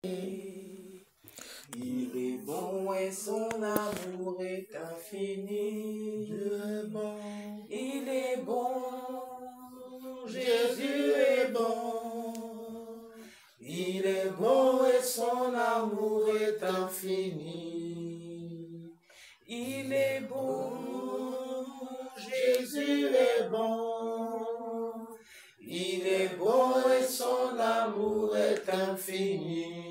Il est bon et son amour est infini. Dieu est bon. Il est bon, Jésus est bon. Il est bon et son amour est infini. Il est bon, Jésus est bon. Il est bon et son amour est infini.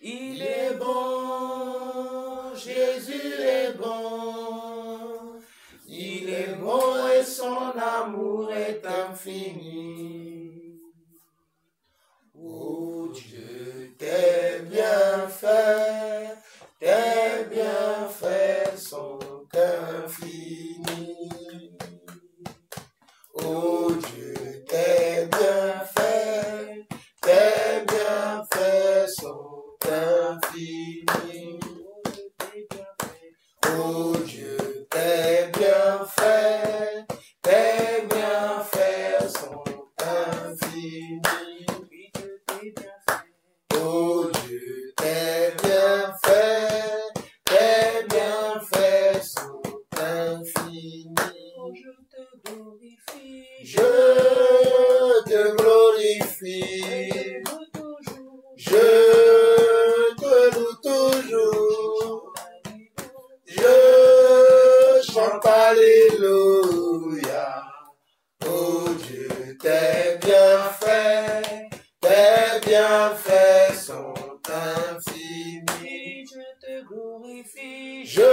Il est bon, Jésus est bon. Il est bon et son amour est infini. Oh Dieu, tes bienfaits sont infinis. Oh Dieu, tes bienfaits sont infinis. Oh Dieu, tes bienfaits sont infinis. Oh Dieu, tes bienfaits sont infinis. Je te glorifie, je te loue toujours, je chante alléluia. Oh Dieu, tes bienfaits sont infinis. Je te glorifie, je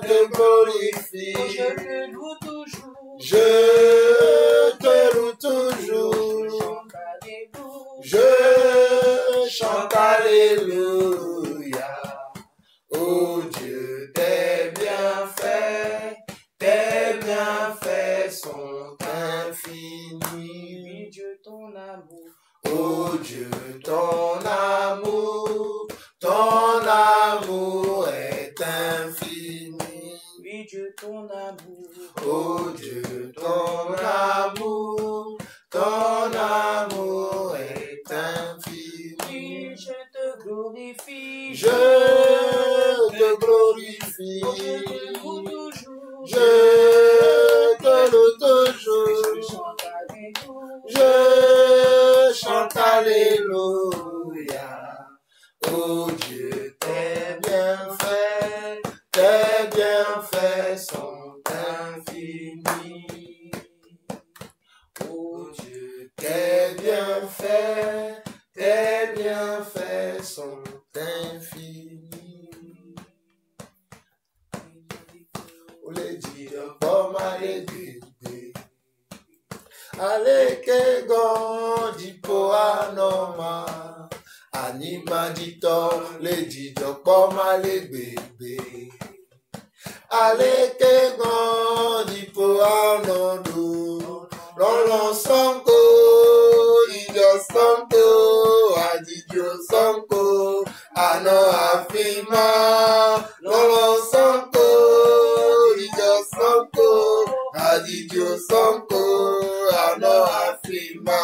te glorifie, je te loue toujours, je te loue toujours, je chante alléluia. Oh Dieu, tes bienfaits sont infinis. Oui, Dieu, ton amour. Oh Dieu, ton amour est infini. Oui, Dieu, ton amour. Oh Dieu, ton amour est infini. Je te glorifie, je te glorifie, je te loue toujours, je chante alléluia. Oh Dieu, tes bienfaits sont infinis. Oh Dieu, tes bienfaits sont infinis. Oh les dieux, comme les bébés, allez que gondi po anoma, anima dito les dieux comme les bébés, allez que gondi po anodo, lolo sanko, idio sanko, adidio sanko, ano afima, lolo sanko, idio sanko, adidio sanko, ano afima.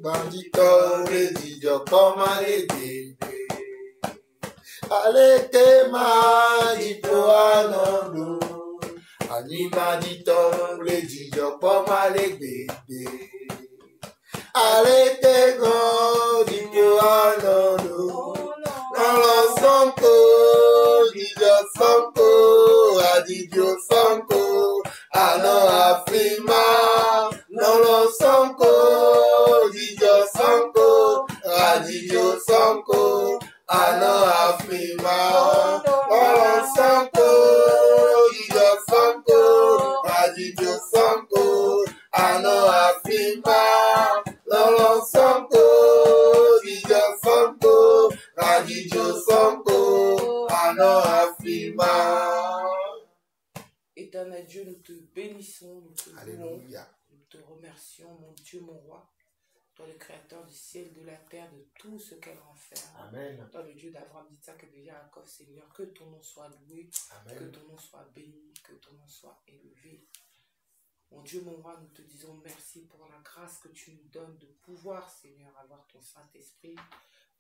Bandito, les idios comme les bébés, allez que madito anodo, animadito, les idios comme les bébés, allez que godito anodo, lolo sanko, idio sanko, adidio sanko, ano afima, lolo sanko, idio sanko, adidio sanko, ano afima, lolo sanko, idio sanko, adidio sanko, ano afima, lolo sanko, idio sanko, adidio sanko, ano afima. Éternel Dieu, nous te bénissons, nous te louons, nous te remercions, mon Dieu, mon roi, toi le créateur du ciel, de la terre, de tout ce qu'elle renferme. Amen. Toi le Dieu d'Abraham, d'Isaac et de Jacob, Seigneur, que ton nom soit loué, Amen. Que ton nom soit béni, que ton nom soit élevé. Mon Dieu, mon roi, nous te disons merci pour la grâce que tu nous donnes de pouvoir, Seigneur, avoir ton Saint-Esprit,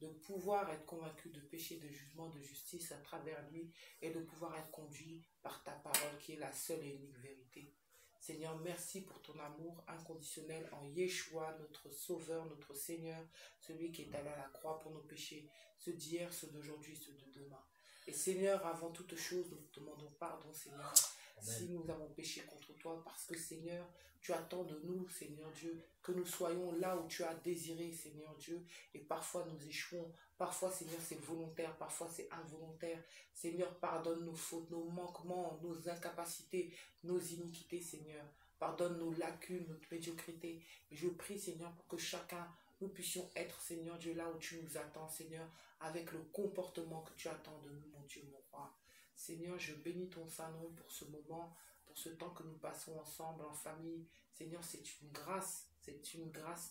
de pouvoir être convaincu de péché, de jugement, de justice à travers lui et de pouvoir être conduit par ta parole qui est la seule et unique vérité. Seigneur, merci pour ton amour inconditionnel en Yeshua, notre Sauveur, notre Seigneur, celui qui est allé à la croix pour nos péchés, ceux d'hier, ceux d'aujourd'hui, ceux de demain. Et Seigneur, avant toute chose, nous te demandons pardon, Seigneur, si nous avons péché contre toi, parce que Seigneur, tu attends de nous, Seigneur Dieu, que nous soyons là où tu as désiré, Seigneur Dieu, et parfois nous échouons, parfois, Seigneur, c'est volontaire, parfois c'est involontaire. Seigneur, pardonne nos fautes, nos manquements, nos incapacités, nos iniquités, Seigneur. Pardonne nos lacunes, notre médiocrité. Et je prie, Seigneur, pour que chacun, nous puissions être, Seigneur Dieu, là où tu nous attends, Seigneur, avec le comportement que tu attends de nous, mon Dieu, mon roi. Seigneur, je bénis ton Saint-Nom pour ce moment, pour ce temps que nous passons ensemble en famille. Seigneur, c'est une grâce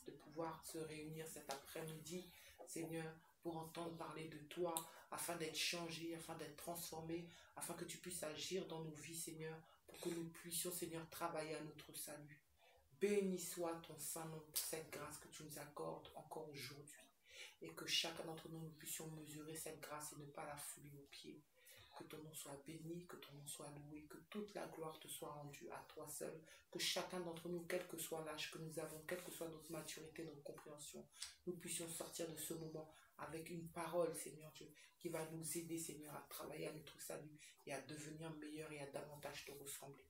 de pouvoir se réunir cet après-midi, Seigneur, pour entendre parler de toi, afin d'être changé, afin d'être transformé, afin que tu puisses agir dans nos vies, Seigneur, pour que nous puissions, Seigneur, travailler à notre salut. Béni soit ton Saint-Nom pour cette grâce que tu nous accordes encore aujourd'hui, et que chacun d'entre nous, nous puissions mesurer cette grâce et ne pas la fouler aux pieds. Que ton nom soit béni, que ton nom soit loué, que toute la gloire te soit rendue à toi seul, que chacun d'entre nous, quel que soit l'âge que nous avons, quelle que soit notre maturité, notre compréhension, nous puissions sortir de ce moment avec une parole, Seigneur Dieu, qui va nous aider, Seigneur, à travailler à notre salut et à devenir meilleur et à davantage te ressembler.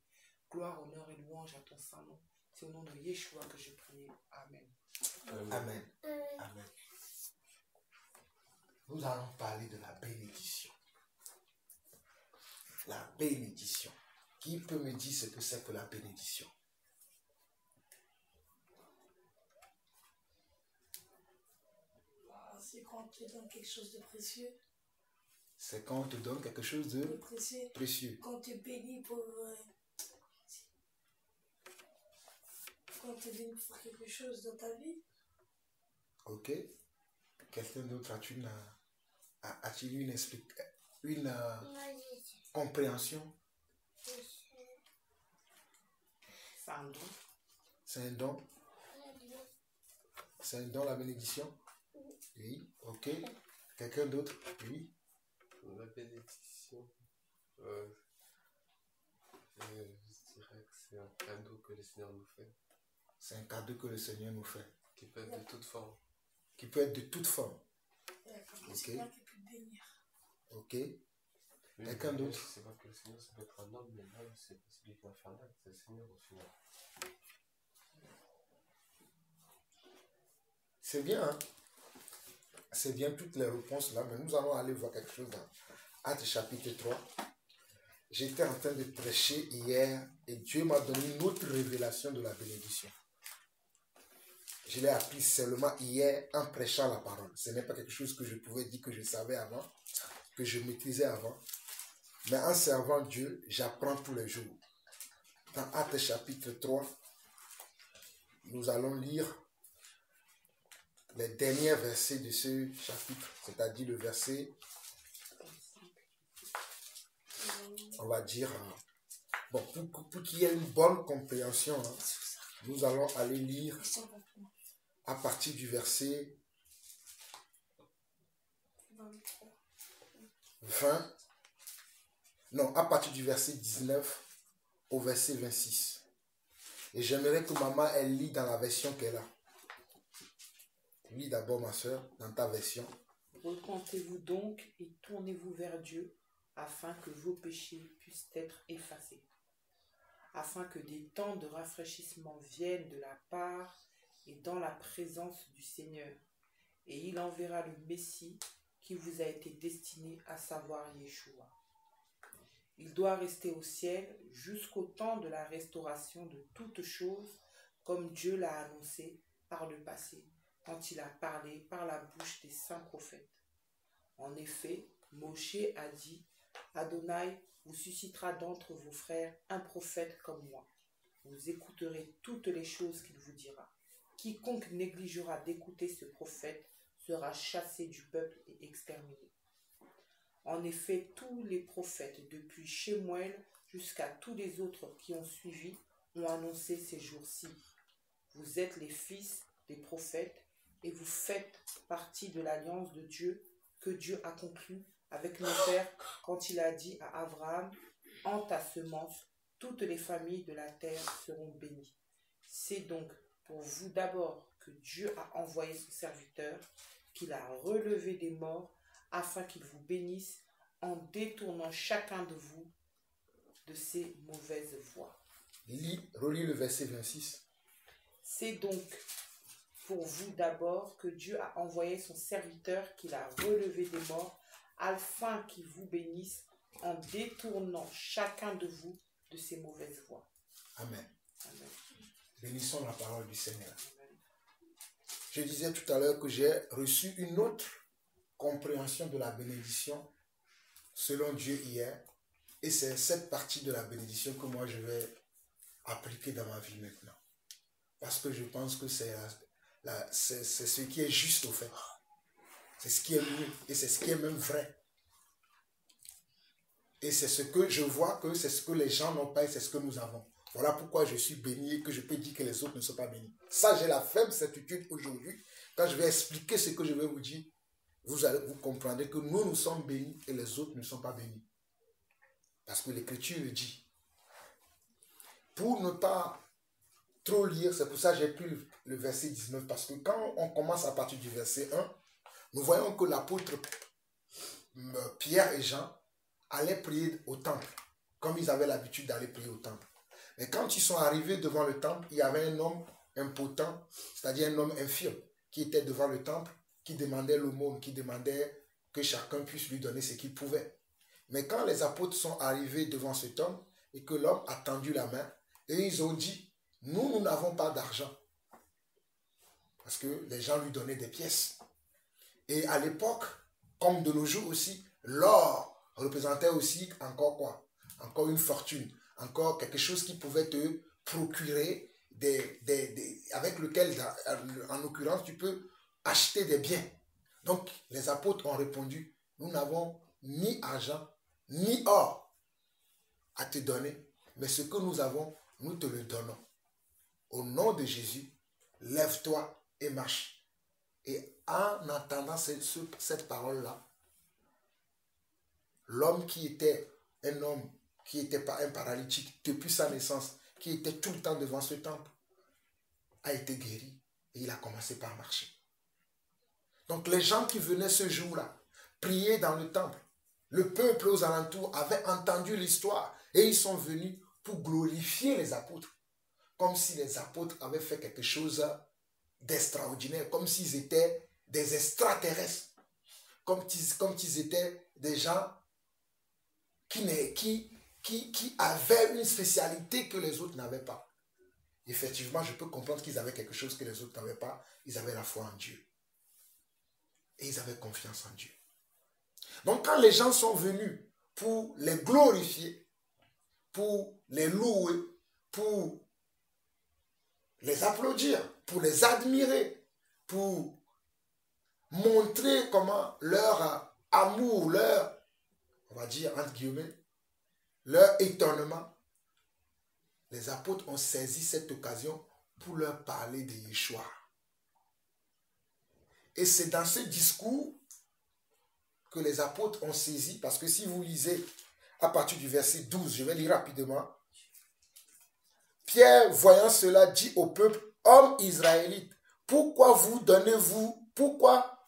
Gloire, honneur et louange à ton saint nom. C'est au nom de Yeshua que j'ai prié. Amen. Amen. Amen. Nous allons parler de la bénédiction. La bénédiction. Qui peut me dire ce que c'est que la bénédiction? C'est quand on te donne quelque chose de précieux. C'est quand on te donne quelque chose de précieux. Quand tu es béni pour... quand tu es béni pour quelque chose dans ta vie. Ok. Quelqu'un d'autre a-t-il une compréhension? C'est un don. C'est un don? C'est un don, la bénédiction? Oui, ok. Quelqu'un d'autre? Oui. La bénédiction, je dirais que c'est un cadeau que le Seigneur nous fait. C'est un cadeau que le Seigneur nous fait. Qui peut être de toute forme. Qui peut être de toute forme. Ok. Ok. Quelqu'un d'autre? C'est pas que le Seigneur, ça peut être un homme, mais l'homme, c'est celui qui est infernal, c'est le Seigneur au final. C'est bien, hein? C'est bien toutes les réponses là, mais nous allons aller voir quelque chose dans Actes chapitre 3. J'étais en train de prêcher hier et Dieu m'a donné une autre révélation de la bénédiction. Je l'ai appris seulement hier en prêchant la parole. Ce n'est pas quelque chose que je pouvais dire que je savais avant, que je maîtrisais avant. Mais en servant Dieu, j'apprends tous les jours. Dans Actes chapitre 3, nous allons lire les derniers versets de ce chapitre, c'est-à-dire le verset, on va dire, bon, pour qu'il y ait une bonne compréhension, hein, nous allons aller lire à partir du verset 20, non, à partir du verset 19 au verset 26. Et j'aimerais que maman, elle lit dans la version qu'elle a. Lis d'abord, ma soeur, dans ta version. Repentez-vous donc et tournez-vous vers Dieu, afin que vos péchés puissent être effacés, afin que des temps de rafraîchissement viennent de la part et dans la présence du Seigneur. Et il enverra le Messie qui vous a été destiné, à savoir Yeshua. Il doit rester au ciel jusqu'au temps de la restauration de toutes choses, comme Dieu l'a annoncé par le passé, quand il a parlé par la bouche des saints prophètes. En effet, Moshe a dit, Adonai vous suscitera d'entre vos frères un prophète comme moi. Vous écouterez toutes les choses qu'il vous dira. Quiconque négligera d'écouter ce prophète sera chassé du peuple et exterminé. En effet, tous les prophètes, depuis Shemuel jusqu'à tous les autres qui ont suivi, ont annoncé ces jours-ci. Vous êtes les fils des prophètes et vous faites partie de l'alliance de Dieu que Dieu a conclue avec nos pères quand il a dit à Abraham, en ta semence, toutes les familles de la terre seront bénies. C'est donc pour vous d'abord que Dieu a envoyé son serviteur, qu'il a relevé des morts, afin qu'il vous bénisse en détournant chacun de vous de ses mauvaises voies. Relis le verset 26. C'est donc pour vous d'abord que Dieu a envoyé son serviteur, qu'il a relevé des morts, afin qu'il vous bénisse en détournant chacun de vous de ses mauvaises voies. Amen. Amen. Bénissons la parole du Seigneur. Je disais tout à l'heure que j'ai reçu une autre compréhension de la bénédiction selon Dieu hier. Et c'est cette partie de la bénédiction que moi je vais appliquer dans ma vie maintenant. Parce que je pense que c'est ce qui est juste au fait. C'est ce qui est mieux et c'est ce qui est même vrai. Et c'est ce que je vois que c'est ce que les gens n'ont pas et c'est ce que nous avons. Voilà pourquoi je suis béni et que je peux dire que les autres ne sont pas bénis. Ça, j'ai la ferme certitude aujourd'hui. Quand je vais expliquer ce que je vais vous dire, vous comprendrez que nous sommes bénis et les autres ne sont pas bénis. Parce que l'Écriture le dit. Pour ne pas trop lire, c'est pour ça que j'ai pris le verset 19. Parce que quand on commence à partir du verset 1, nous voyons que l'apôtre Pierre et Jean allaient prier au temple, comme ils avaient l'habitude d'aller prier au temple. Mais quand ils sont arrivés devant le temple, il y avait un homme impotent, c'est-à-dire un homme infirme, qui était devant le temple, qui demandait l'aumône, qui demandait que chacun puisse lui donner ce qu'il pouvait. Mais quand les apôtres sont arrivés devant cet homme, et que l'homme a tendu la main, et ils ont dit, nous n'avons pas d'argent. Parce que les gens lui donnaient des pièces. Et à l'époque, comme de nos jours aussi, l'or représentait aussi encore quoi? Encore une fortune, encore quelque chose qui pouvait te procurer avec lequel, en l'occurrence, tu peux acheter des biens. Donc, les apôtres ont répondu, nous n'avons ni argent, ni or à te donner, mais ce que nous avons, nous te le donnons. Au nom de Jésus, lève-toi et marche. Et en entendant cette parole-là, l'homme qui était un homme, qui n'était pas un paralytique depuis sa naissance, qui était tout le temps devant ce temple, a été guéri et il a commencé par marcher. Donc les gens qui venaient ce jour-là, prier dans le temple, le peuple aux alentours avait entendu l'histoire et ils sont venus pour glorifier les apôtres. Comme si les apôtres avaient fait quelque chose d'extraordinaire, comme s'ils étaient des extraterrestres, comme s'ils étaient des gens qui avaient une spécialité que les autres n'avaient pas. Effectivement, je peux comprendre qu'ils avaient quelque chose que les autres n'avaient pas. Ils avaient la foi en Dieu. Et ils avaient confiance en Dieu. Donc quand les gens sont venus pour les glorifier, pour les louer, pour les applaudir, pour les admirer, pour montrer comment leur amour, leur, on va dire entre guillemets, leur étonnement, les apôtres ont saisi cette occasion pour leur parler de Yeshua. Et c'est dans ce discours que les apôtres ont saisi, parce que si vous lisez à partir du verset 12, je vais lire rapidement. Pierre, voyant cela, dit au peuple, hommes israélites, pourquoi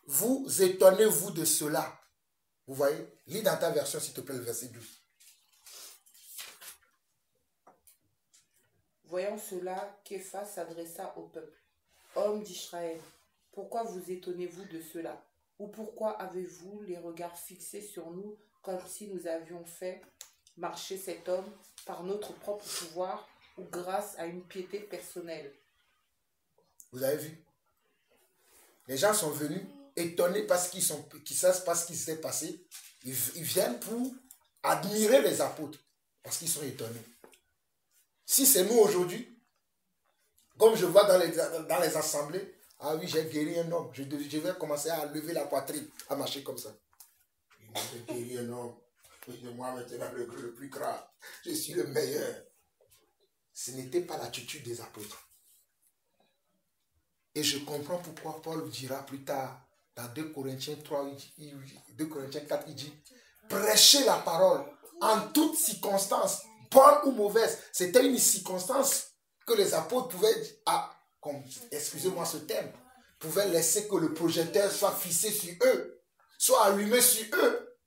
vous étonnez-vous de cela? Vous voyez? Lis dans ta version, s'il te plaît, le verset 12. Voyant cela, Képha s'adressa au peuple. Hommes d'Israël, pourquoi vous étonnez-vous de cela? Ou pourquoi avez-vous les regards fixés sur nous comme si nous avions fait marcher cet homme par notre propre pouvoir ou grâce à une piété personnelle? Vous avez vu? Les gens sont venus étonnés parce qu'ils savent pas ce qui s'est passé. Ils viennent pour admirer les apôtres parce qu'ils sont étonnés. Si c'est nous aujourd'hui, comme je vois dans les assemblées, ah oui, j'ai guéri un homme, je vais commencer à lever la poitrine, à marcher comme ça. J'ai guéri un homme, moi maintenant le plus grave, je suis le meilleur. ce n'était pas l'attitude des apôtres. Et je comprends pourquoi Paul dira plus tard, dans 2 Corinthiens 3, 2 Corinthiens 4, il dit, prêchez la parole en toutes circonstances, bonnes ou mauvaises. C'était une circonstance que les apôtres pouvaient, excusez-moi ce terme, pouvaient laisser que le projecteur soit fixé sur eux, soit allumé sur eux.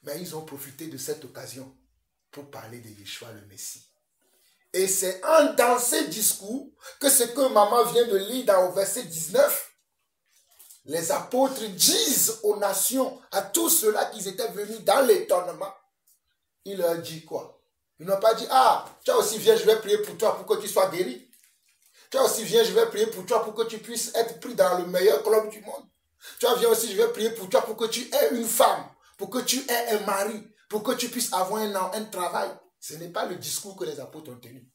Mais ils ont profité de cette occasion pour parler de Yeshua le Messie. Et c'est dans ces discours que ce que maman vient de lire dans le verset 19, les apôtres disent aux nations, à tous ceux-là qui étaient venus dans l'étonnement, il leur dit quoi? Ils n'ont pas dit, ah, tu as aussi viens, je vais prier pour toi pour que tu sois guéri. Tu as aussi viens, je vais prier pour toi pour que tu puisses être pris dans le meilleur club du monde. Tu as viens aussi, je vais prier pour toi pour que tu aies une femme, pour que tu aies un mari, pour que tu puisses avoir un travail. Ce n'est pas le discours que les apôtres ont tenu.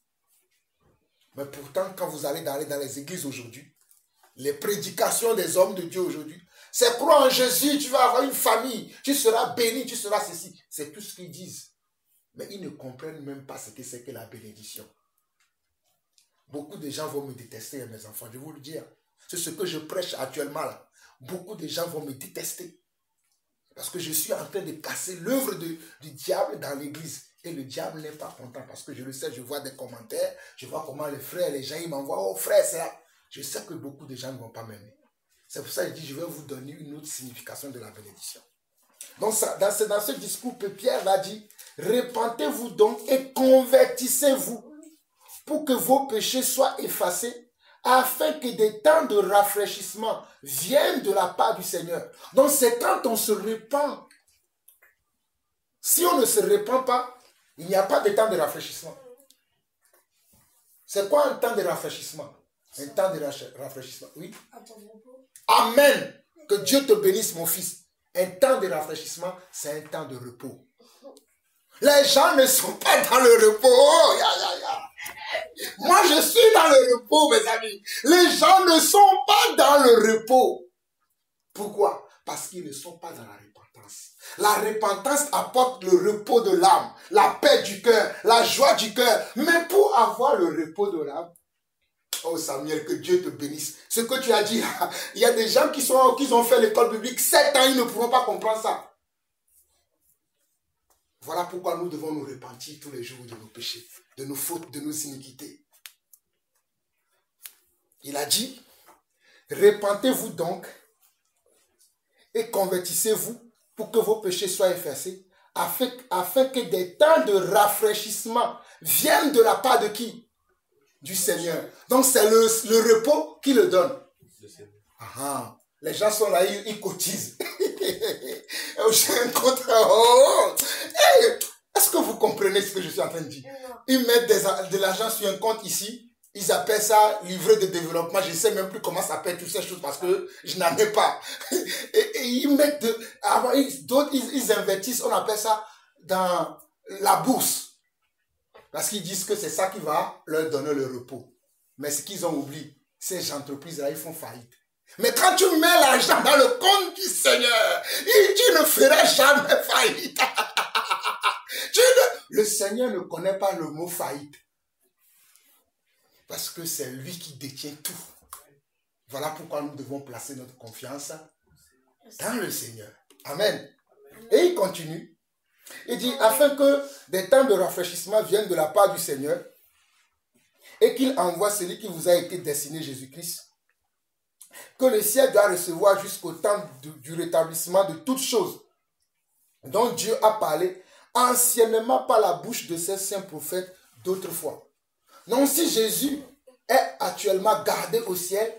Mais pourtant, quand vous allez dans les églises aujourd'hui, les prédications des hommes de Dieu aujourd'hui, c'est croire en Jésus, tu vas avoir une famille, tu seras béni, tu seras ceci. C'est tout ce qu'ils disent. Mais ils ne comprennent même pas ce que c'est que la bénédiction. Beaucoup de gens vont me détester, mes enfants, je vais vous le dire. C'est ce que je prêche actuellement là. Beaucoup de gens vont me détester. Parce que je suis en train de casser l'œuvre du diable dans l'église. Et le diable n'est pas content parce que je le sais, je vois des commentaires, je vois comment les frères, les gens, ils m'envoient, oh frère, c'est là. Je sais que beaucoup de gens ne vont pas m'aimer. C'est pour ça que je dis, je vais vous donner une autre signification de la bénédiction. Donc, dans ce discours, Pierre va dire, repentez-vous donc et convertissez-vous pour que vos péchés soient effacés, afin que des temps de rafraîchissement viennent de la part du Seigneur. Donc, c'est quand on se repent. Si on ne se repent pas, il n'y a pas de temps de rafraîchissement. C'est quoi un temps de rafraîchissement? Un temps de rafraîchissement, oui. Amen. Que Dieu te bénisse, mon fils. Un temps de rafraîchissement, c'est un temps de repos. Les gens ne sont pas dans le repos. Oh, Moi, je suis dans le repos, mes amis. Les gens ne sont pas dans le repos. Pourquoi? Parce qu'ils ne sont pas dans la repentance. La repentance apporte le repos de l'âme, la paix du cœur, la joie du cœur. Mais pour avoir le repos de l'âme, oh Samuel, que Dieu te bénisse. Ce que tu as dit, il y a des gens qui ont fait l'école biblique 7 ans, ils ne pourront pas comprendre ça. Voilà pourquoi nous devons nous repentir tous les jours de nos péchés, de nos fautes, de nos iniquités. Il a dit, repentez-vous donc et convertissez-vous pour que vos péchés soient effacés, afin que des temps de rafraîchissement viennent de la part de qui? Du Seigneur. Donc c'est le repos qui le donne. Les gens sont là, ils cotisent. J'ai un contrat. Est-ce que vous comprenez ce que je suis en train de dire? Ils mettent de l'argent sur un compte ici. Ils appellent ça livret de développement. Je ne sais même plus comment ça s'appelle toutes ces choses parce que je n'en ai pas. Et ils mettent d'autres, ils investissent, on appelle ça dans la bourse. Parce qu'ils disent que c'est ça qui va leur donner le repos. Mais ce qu'ils ont oublié, ces entreprises-là, ils font faillite. Mais quand tu mets l'argent dans le compte du Seigneur, tu ne feras jamais faillite. Le Seigneur ne connaît pas le mot faillite. Parce que c'est lui qui détient tout. Voilà pourquoi nous devons placer notre confiance dans le Seigneur. Amen. Et il continue. Il dit, afin que des temps de rafraîchissement viennent de la part du Seigneur et qu'il envoie celui qui vous a été destiné, Jésus-Christ, que le ciel doit recevoir jusqu'au temps du rétablissement de toutes choses dont Dieu a parlé anciennement par la bouche de ses saints prophètes d'autrefois. Donc si Jésus est actuellement gardé au ciel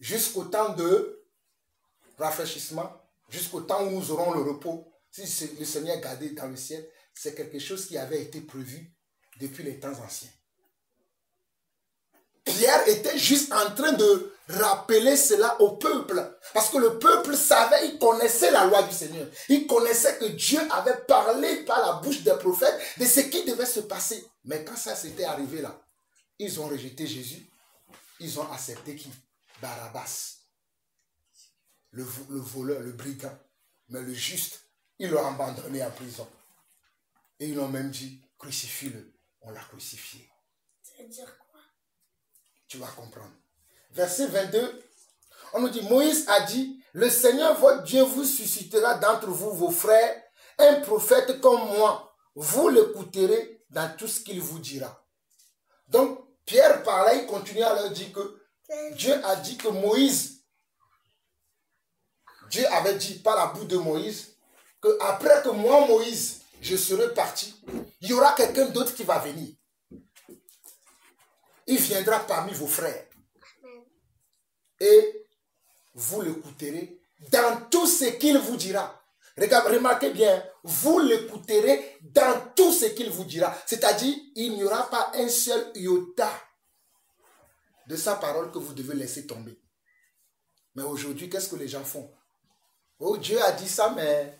jusqu'au temps de rafraîchissement, jusqu'au temps où nous aurons le repos, si le Seigneur est gardé dans le ciel, c'est quelque chose qui avait été prévu depuis les temps anciens. Pierre était juste en train de rappeler cela au peuple. Parce que le peuple savait, il connaissait la loi du Seigneur. Il connaissait que Dieu avait parlé par la bouche des prophètes de ce qui devait se passer. Mais quand ça s'était arrivé là, ils ont rejeté Jésus. Ils ont accepté qui? Barabbas. Le voleur, le brigand. Mais le juste, ils l'ont abandonné en prison. Et ils l'ont même dit, crucifie-le. On l'a crucifié. Ça veut dire quoi? Tu vas comprendre. Verset 22, on nous dit, Moïse a dit, le Seigneur votre Dieu vous suscitera d'entre vous vos frères, un prophète comme moi. Vous l'écouterez dans tout ce qu'il vous dira. Donc, Pierre parlait, il continue à leur dire que Dieu a dit que Moïse, Dieu avait dit par la bouche de Moïse, que après que moi, Moïse, je serai parti, il y aura quelqu'un d'autre qui va venir. Il viendra parmi vos frères. Et vous l'écouterez dans tout ce qu'il vous dira. Remarquez bien, vous l'écouterez dans tout ce qu'il vous dira. C'est-à-dire, il n'y aura pas un seul iota de sa parole que vous devez laisser tomber. Mais aujourd'hui, qu'est-ce que les gens font? Oh, Dieu a dit ça, mais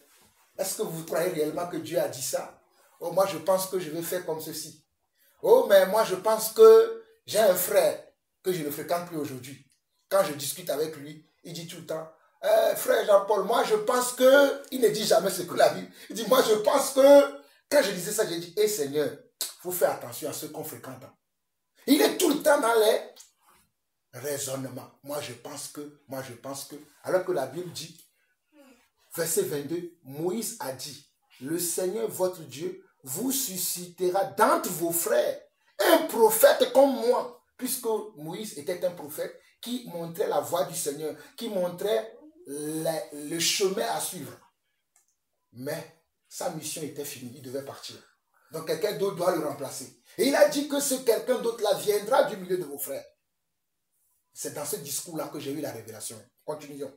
est-ce que vous croyez réellement que Dieu a dit ça? Oh, moi, je pense que je vais faire comme ceci. Oh, mais moi, je pense que j'ai un frère que je ne fréquente plus aujourd'hui. Quand je discute avec lui, il dit tout le temps, frère Jean-Paul, moi, je pense que... Il ne dit jamais ce que la Bible... Il dit, moi, je pense que... Quand je disais ça, j'ai dit, Seigneur, il faut faire attention à ceux qu'on fréquente. Il est tout le temps dans les raisonnements. Moi, je pense que... Alors que la Bible dit, verset 22, Moïse a dit, le Seigneur, votre Dieu, vous suscitera d'entre vos frères un prophète comme moi. Puisque Moïse était un prophète qui montrait la voie du Seigneur, qui montrait le chemin à suivre. Mais sa mission était finie, il devait partir. Donc quelqu'un d'autre doit le remplacer. Et il a dit que ce quelqu'un d'autre-là viendra du milieu de vos frères. C'est dans ce discours-là que j'ai eu la révélation. Continuons.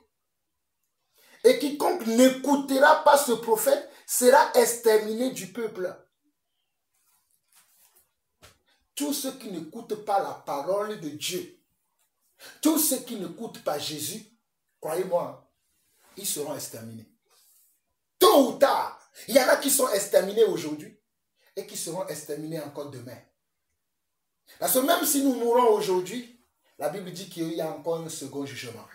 Et quiconque n'écoutera pas ce prophète sera exterminé du peuple. Tous ceux qui n'écoutent pas la parole de Dieu, tous ceux qui n'écoutent pas Jésus, croyez-moi, ils seront exterminés. Tôt ou tard, il y en a qui sont exterminés aujourd'hui et qui seront exterminés encore demain. Parce que même si nous mourons aujourd'hui, la Bible dit qu'il y a encore un second jugement.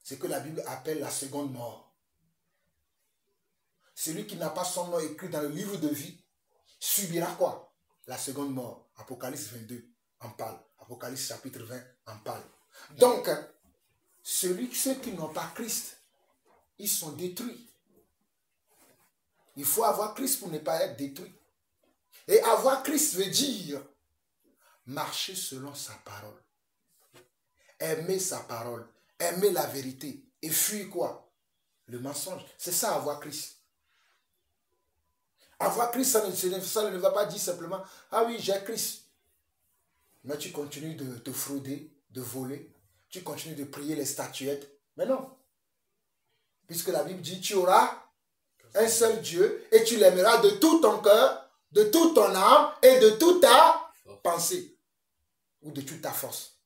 C'est ce que la Bible appelle la seconde mort. Celui qui n'a pas son nom écrit dans le livre de vie subira quoi? La seconde mort. Apocalypse 22 en parle. Apocalypse chapitre 20 en parle. Donc, ceux qui n'ont pas Christ, ils sont détruits. Il faut avoir Christ pour ne pas être détruit. Et avoir Christ veut dire marcher selon sa parole. Aimer sa parole. Aimer la vérité. Et fuir quoi? Le mensonge. C'est ça avoir Christ. Avoir Christ, ça ne va pas dire simplement, ah oui, j'ai Christ. Mais tu continues de te frauder, de voler. Tu continues de prier les statuettes. Mais non. Puisque la Bible dit, tu auras un seul Dieu et tu l'aimeras de tout ton cœur, de toute ton âme et de toute ta pensée. Ou de toute ta force.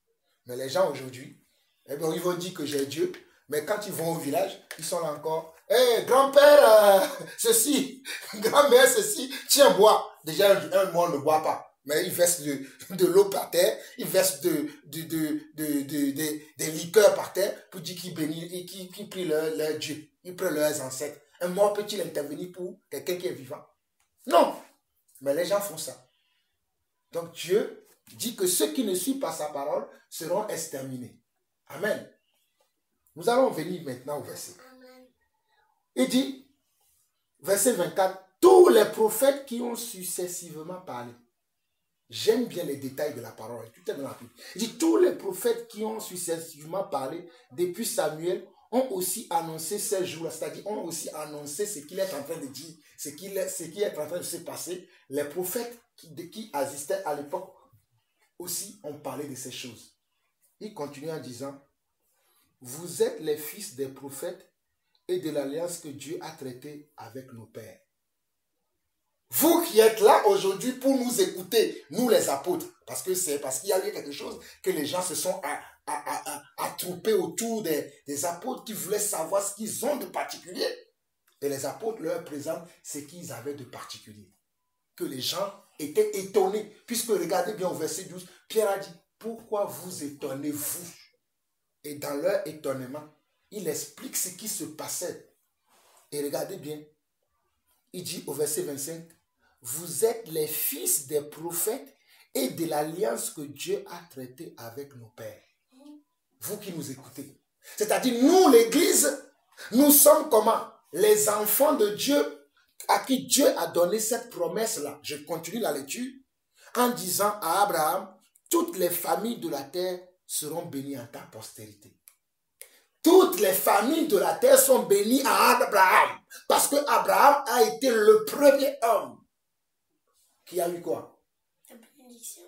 Mais les gens aujourd'hui, eh bien, ils vont dire que j'ai Dieu. Mais quand ils vont au village, ils sont là encore. Hey, grand-père, ceci, grand-mère, ceci, tiens, bois. Déjà, un mois ne boit pas. Mais ils versent de l'eau par terre, ils versent des liqueurs par terre pour dire qu'ils bénissent et qu'ils prient leur Dieu. Ils prient leurs ancêtres. Un mort peut-il intervenir pour quelqu'un qui est vivant? Non. Mais les gens font ça. Donc Dieu dit que ceux qui ne suivent pas sa parole seront exterminés. Amen. Nous allons venir maintenant au verset. Il dit, verset 24, tous les prophètes qui ont successivement parlé. J'aime bien les détails de la parole. Tout est dans la Bible. Il dit, tous les prophètes qui ont successivement parlé depuis Samuel ont aussi annoncé ces jours-là. C'est-à-dire, ont aussi annoncé ce qu'il est en train de dire, ce qui est en train de se passer. Les prophètes qui existaient à l'époque aussi ont parlé de ces choses. Il continue en disant, vous êtes les fils des prophètes et de l'alliance que Dieu a traitée avec nos pères. Vous qui êtes là aujourd'hui pour nous écouter, nous les apôtres, parce qu'il y a eu quelque chose que les gens se sont attroupés autour des apôtres qui voulaient savoir ce qu'ils ont de particulier. Et les apôtres leur présentent ce qu'ils avaient de particulier. Que les gens étaient étonnés. Puisque regardez bien au verset 12, Pierre a dit, pourquoi vous étonnez-vous? Et dans leur étonnement, il explique ce qui se passait. Et regardez bien, il dit au verset 25, vous êtes les fils des prophètes et de l'alliance que Dieu a traitée avec nos pères. Vous qui nous écoutez. C'est-à-dire, nous, l'Église, nous sommes comment? Les enfants de Dieu à qui Dieu a donné cette promesse-là. Je continue la lecture en disant à Abraham, toutes les familles de la terre seront bénies en ta postérité. Toutes les familles de la terre sont bénies à Abraham. Parce que Abraham a été le premier homme qui a eu quoi? La bénédiction.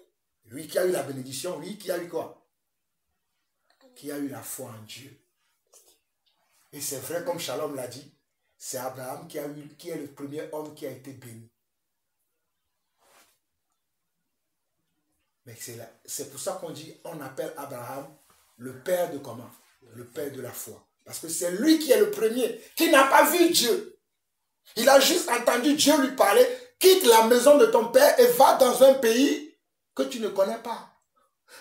Oui, qui a eu la bénédiction. Oui, qui a eu quoi? Qui a eu la foi en Dieu. Et c'est vrai, comme Shalom l'a dit, c'est Abraham qui est le premier homme qui a été béni. Mais c'est pour ça qu'on dit, on appelle Abraham le père de comment? Le père de la foi. Parce que c'est lui qui est le premier, qui n'a pas vu Dieu. Il a juste entendu Dieu lui parler, quitte la maison de ton père et va dans un pays que tu ne connais pas.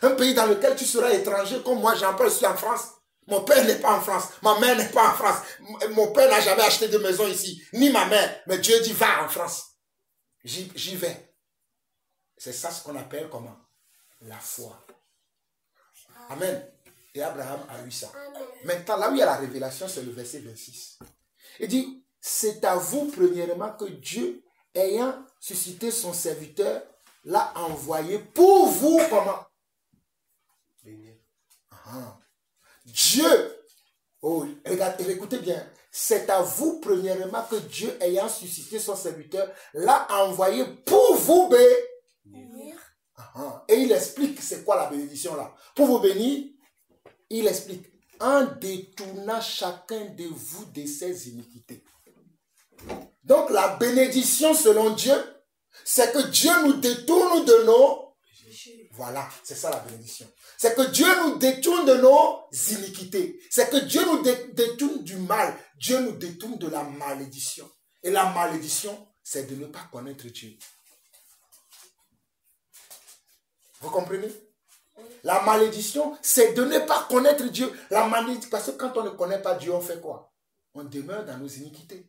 Un pays dans lequel tu seras étranger, comme moi, Jean-Paul, je suis en France. Mon père n'est pas en France, ma mère n'est pas en France. Mon père n'a jamais acheté de maison ici, ni ma mère. Mais Dieu dit, va en France. J'y vais. C'est ça ce qu'on appelle comment? La foi. Amen. Et Abraham a eu ça. Maintenant, là où il y a la révélation, c'est le verset 26. Il dit, c'est à vous premièrement que Dieu, ayant suscité son serviteur, l'a envoyé pour vous comment? Dieu, oh, regardez, écoutez bien, c'est à vous premièrement que Dieu, ayant suscité son serviteur, l'a envoyé pour vous bénir. Et il explique c'est quoi la bénédiction là. Pour vous bénir, il explique, en détournant chacun de vous de ses iniquités. Donc la bénédiction selon Dieu, c'est que Dieu nous détourne de nos... Voilà, c'est ça la bénédiction. C'est que Dieu nous détourne de nos iniquités. C'est que Dieu nous détourne du mal. Dieu nous détourne de la malédiction. Et la malédiction, c'est de ne pas connaître Dieu. Vous comprenez? La malédiction, c'est de ne pas connaître Dieu. La malédiction, parce que quand on ne connaît pas Dieu, on fait quoi? On demeure dans nos iniquités.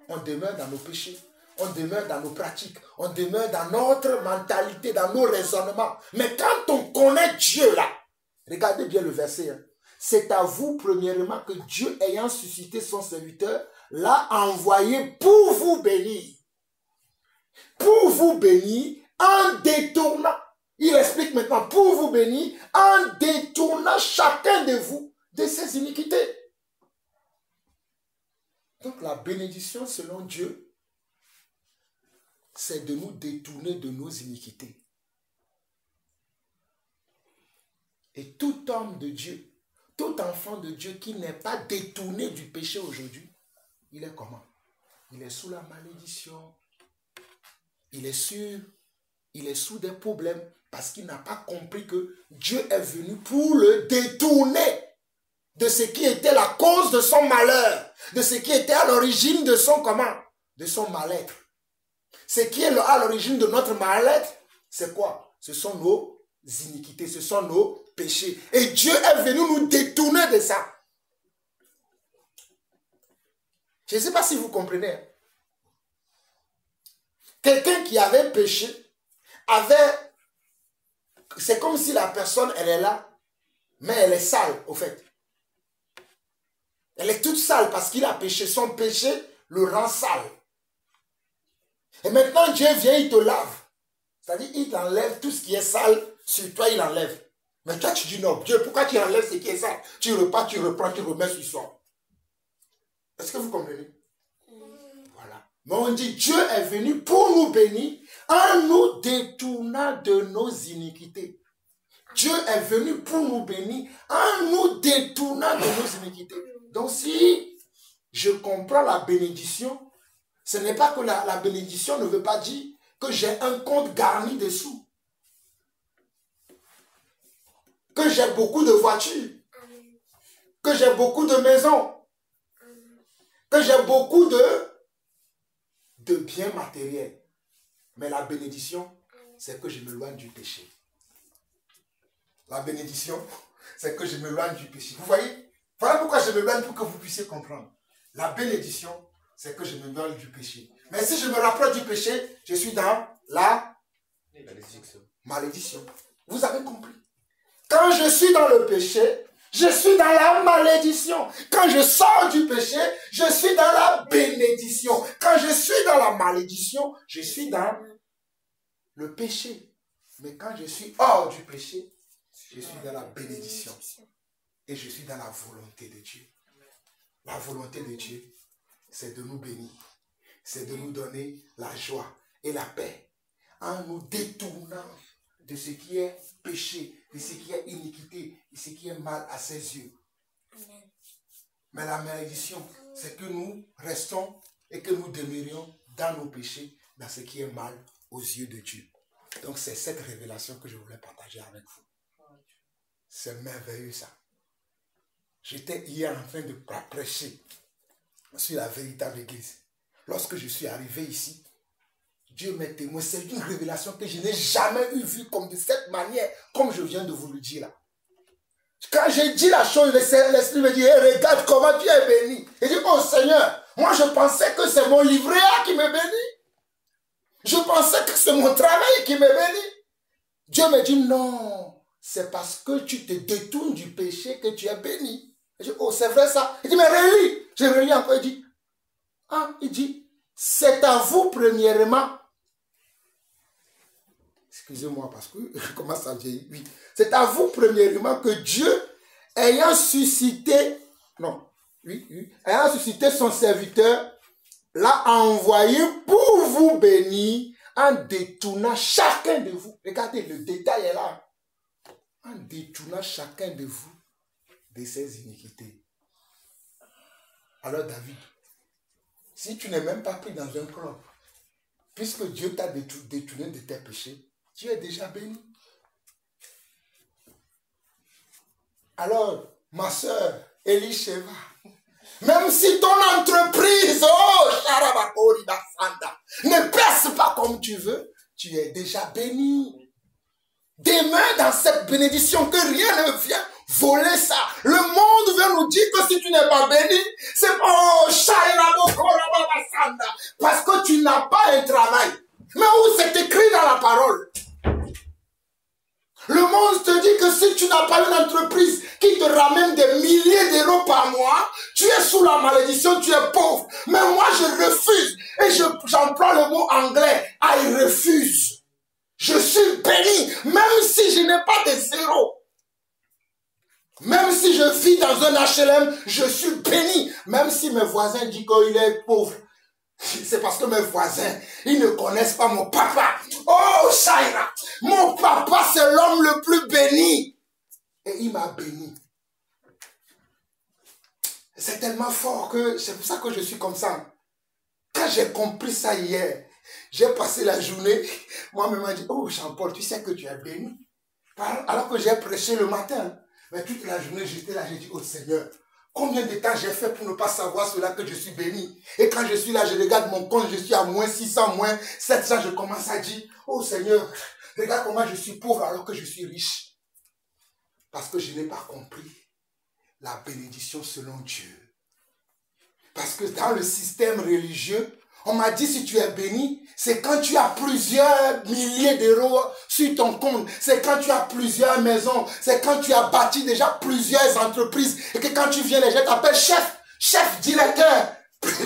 On demeure dans nos péchés. On demeure dans nos pratiques. On demeure dans notre mentalité, dans nos raisonnements. Mais quand on connaît Dieu là, regardez bien le verset. Hein. C'est à vous premièrement que Dieu, ayant suscité son serviteur, l'a envoyé pour vous bénir. Pour vous bénir en détournant. Il explique maintenant, pour vous bénir, en détournant chacun de vous de ses iniquités. Donc la bénédiction selon Dieu, c'est de nous détourner de nos iniquités. Et tout homme de Dieu, tout enfant de Dieu qui n'est pas détourné du péché aujourd'hui, il est comment? Il est sous la malédiction. Il est sous des problèmes parce qu'il n'a pas compris que Dieu est venu pour le détourner de ce qui était la cause de son malheur, de ce qui était à l'origine de son comment? De son mal-être. Ce qui est à l'origine de notre mal-être, c'est quoi? Ce sont nos iniquités, ce sont nos péchés. Et Dieu est venu nous détourner de ça. Je ne sais pas si vous comprenez. Quelqu'un qui avait péché, c'est comme si la personne, elle est là, mais elle est sale, au fait. Elle est toute sale parce qu'il a péché. Son péché le rend sale. Et maintenant, Dieu vient, il te lave. C'est-à-dire, il t'enlève tout ce qui est sale, sur toi, il enlève. Mais toi, tu dis non, Dieu, pourquoi tu enlèves ce qui est sale? Tu repars, tu reprends, tu remets sur soi. Est-ce que vous comprenez? Voilà. Mais on dit, Dieu est venu pour nous bénir en nous détournant de nos iniquités. Dieu est venu pour nous bénir en nous détournant de nos iniquités. Donc si je comprends la bénédiction, ce n'est pas que la bénédiction ne veut pas dire que j'ai un compte garni de sous. Que j'ai beaucoup de voitures. Que j'ai beaucoup de maisons. Que j'ai beaucoup de biens matériels. Mais la bénédiction, c'est que je m'éloigne du péché. La bénédiction, c'est que je m'éloigne du péché. Vous voyez? Voilà pourquoi je m'éloigne pour que vous puissiez comprendre. La bénédiction, c'est que je me mêle du péché. Mais si je me rapproche du péché, je suis dans la malédiction. Vous avez compris? Quand je suis dans le péché, je suis dans la malédiction. Quand je sors du péché, je suis dans la bénédiction. Quand je suis dans la malédiction, je suis dans le péché. Mais quand je suis hors du péché, je suis dans la bénédiction. Et je suis dans la volonté de Dieu. La volonté de Dieu, c'est de nous bénir. C'est de nous donner la joie et la paix. En nous détournant de ce qui est péché, de ce qui est iniquité, de ce qui est mal à ses yeux. Mais la malédiction, c'est que nous restons et que nous demeurions dans nos péchés, dans ce qui est mal aux yeux de Dieu. Donc c'est cette révélation que je voulais partager avec vous. C'est merveilleux ça. J'étais hier en train de prêcher sur la véritable église. Lorsque je suis arrivé ici, Dieu m'est témoin. C'est une révélation que je n'ai jamais vue comme de cette manière, comme je viens de vous le dire là. Quand j'ai dit la chose, l'Esprit me dit, hey, regarde comment tu es béni. Il dit, oh Seigneur, moi je pensais que c'est mon livret A qui me bénit. Je pensais que c'est mon travail qui me bénit. Dieu me dit, non, c'est parce que tu te détournes du péché que tu es béni. Je dis, oh c'est vrai ça. Il dit, mais relis. Je relis encore, il dit, c'est à vous premièrement. Excusez-moi parce que je commence à vieillir. Oui. C'est à vous premièrement que Dieu, ayant suscité son serviteur, l'a envoyé pour vous bénir en détournant chacun de vous. Regardez, le détail est là. En détournant chacun de vous de ses iniquités. Alors David, si tu n'es même pas pris dans un club, puisque Dieu t'a détourné de tes péchés, tu es déjà béni. Alors, ma soeur, Elisheva, même si ton entreprise, ne perce pas comme tu veux, tu es déjà béni. Demeure dans cette bénédiction, que rien ne vient voler ça. Le monde veut nous dire que si tu n'es pas béni, c'est parce que tu n'as pas un travail. Mais où c'est écrit dans la parole? Le monde te dit que si tu n'as pas une entreprise qui te ramène des milliers d'euros par mois, tu es sous la malédiction, tu es pauvre. Mais moi, je refuse. Et j'emploie le mot anglais. I refuse. Je suis béni, même si je n'ai pas de zéro. Même si je vis dans un HLM, je suis béni. Même si mes voisins disent qu'il est pauvre. C'est parce que mes voisins, ils ne connaissent pas mon papa. Oh, Shaira, mon papa, c'est l'homme le plus béni. Et il m'a béni. C'est tellement fort que c'est pour ça que je suis comme ça. Quand j'ai compris ça hier, j'ai passé la journée, moi-même m'a dit, oh Jean-Paul, tu sais que tu es béni. Alors que j'ai prêché le matin, mais toute la journée j'étais là, j'ai dit, oh Seigneur, combien de temps j'ai fait pour ne pas savoir cela que je suis béni? Et quand je suis là, je regarde mon compte, je suis à moins 600, moins 700, je commence à dire, oh Seigneur, regarde comment je suis pauvre alors que je suis riche. Parce que je n'ai pas compris la bénédiction selon Dieu. Parce que dans le système religieux, on m'a dit si tu es béni, c'est quand tu as plusieurs milliers d'euros sur ton compte. C'est quand tu as plusieurs maisons. C'est quand tu as bâti déjà plusieurs entreprises. Et que quand tu viens, les gens t'appellent chef, directeur,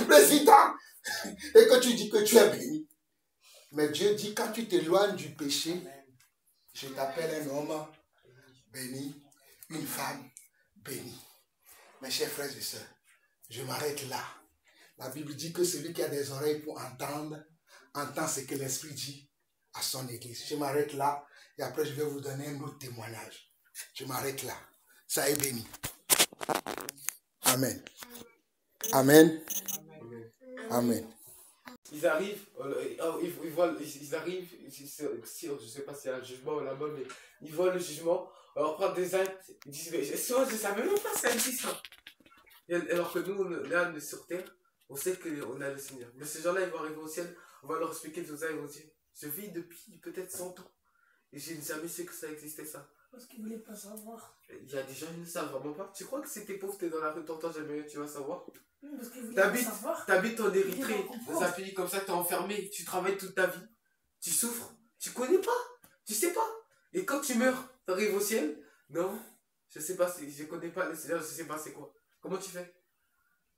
président. Et que tu dis que tu es béni. Mais Dieu dit quand tu t'éloignes du péché, je t'appelle un homme béni, une femme bénie. Mes chers frères et sœurs, je m'arrête là. La Bible dit que celui qui a des oreilles pour entendre, entend ce que l'Esprit dit à son église. Je m'arrête là et après je vais vous donner un autre témoignage. Je m'arrête là. Ça est béni. Amen. Amen. Amen. Ils arrivent, ils arrivent, je ne sais pas si c'est un jugement là-bas, mais ils voient le jugement, alors prendre des actes, ils disent, mais je ne savais même pas ça existe. Alors que nous, là, on est sur terre, on sait qu'on a le Seigneur. Mais ces gens-là, ils vont arriver au ciel, on va leur expliquer tout ça, ils vont dire, je vis depuis peut-être 100 ans, et je n'ai jamais su que ça existait ça. Parce qu'ils ne voulaient pas savoir. Il y a des gens qui ne savent vraiment pas. Tu crois que si t'es pauvre, t'es dans la rue, t'entends jamais, tu vas savoir? Parce qu'ils voulaient pas savoir. T'habites en Érythrée, dans un pays comme ça, t'es enfermé, tu travailles toute ta vie, tu souffres, tu connais pas, tu sais pas. Et quand tu meurs, t'arrives au ciel? Non, je sais pas, je connais pas le Seigneur, je sais pas c'est quoi. Comment tu fais?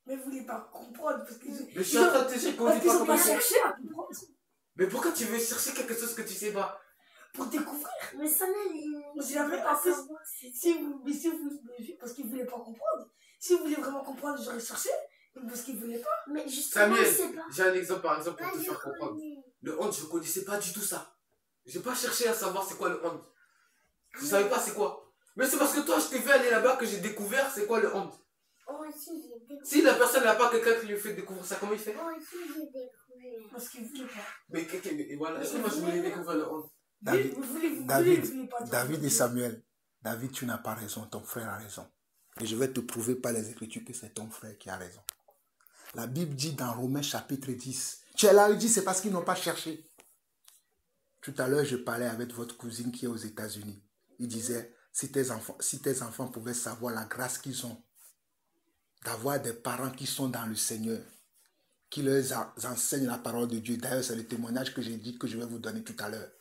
Mais vous voulez pas comprendre parce que... Mais je suis en train de te dire qu'on dit pas comment chercher à comprendre. Mais pourquoi tu veux chercher quelque chose que tu sais pas? Pour découvrir. Mais Samuel, il jamais pas fait. Parce qu'il voulait pas comprendre. Si vous voulez vraiment comprendre, j'aurais cherché. Parce qu'il voulait pas. Mais justement, Samuel, j'ai un exemple par exemple pour te faire comprendre. Le honte, je connaissais pas du tout ça. J'ai pas cherché à savoir c'est quoi le honte. Je savais pas c'est quoi. Mais c'est parce que toi, je t'ai fait aller là-bas que j'ai découvert c'est quoi le honte. Oh, si, j'ai découvert. Si la personne n'a pas quelqu'un qui lui fait découvrir ça, comment il fait? Oh, si, j'ai découvert. Parce qu'il voulait pas. Mais voilà, est-ce que moi je voulais découvrir le honte? David et Samuel, David, tu n'as pas raison, ton frère a raison. Et je vais te prouver par les Écritures que c'est ton frère qui a raison. La Bible dit dans Romains chapitre 10, tu es là, il dit c'est parce qu'ils n'ont pas cherché. Tout à l'heure, je parlais avec votre cousine qui est aux États-Unis. Il disait, si tes enfants pouvaient savoir la grâce qu'ils ont, d'avoir des parents qui sont dans le Seigneur, qui leur enseignent la parole de Dieu. D'ailleurs, c'est le témoignage que j'ai dit que je vais vous donner tout à l'heure.